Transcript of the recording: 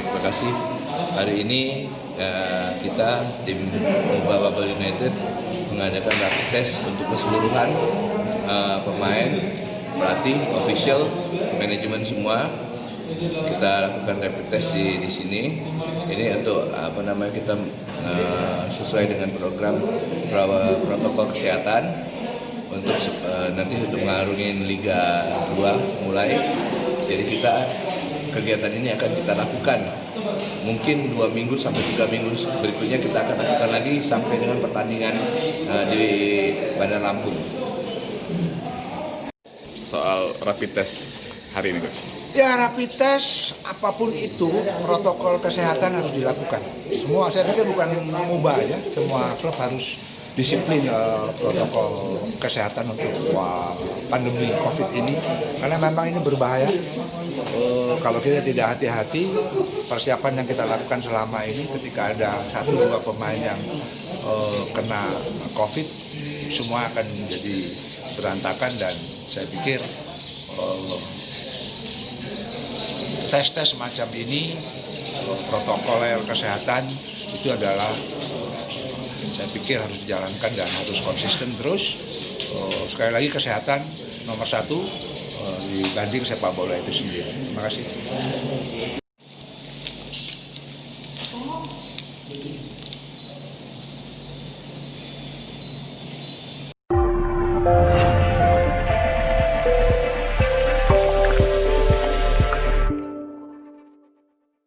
Terima kasih. Hari ini kita tim Muba Bubble United mengadakan rapid test untuk keseluruhan pemain, pelatih, official, manajemen semua. Kita lakukan rapid test di sini. Ini untuk kita sesuai dengan program protokol kesehatan untuk nanti untuk mengarungi Liga 2 mulai. Jadi kegiatan ini akan kita lakukan mungkin 2 minggu sampai 3 minggu berikutnya, kita akan lakukan lagi sampai dengan pertandingan di Bandar Lampung. Soal rapid test hari ini, Coach. Ya, rapid test apapun itu protokol kesehatan harus dilakukan. Semua, saya pikir bukan mengubah ya, semua klub harus disiplin protokol kesehatan untuk pandemi COVID ini, karena memang ini berbahaya. Kalau kita tidak hati-hati, persiapan yang kita lakukan selama ini ketika ada 1-2 pemain yang kena COVID, semua akan menjadi berantakan. Dan saya pikir tes-tes semacam ini, protokol kesehatan itu adalah saya pikir harus dijalankan dan harus konsisten terus. Sekali lagi, kesehatan nomor 1 dibanding sepak bola itu sendiri. Terima kasih.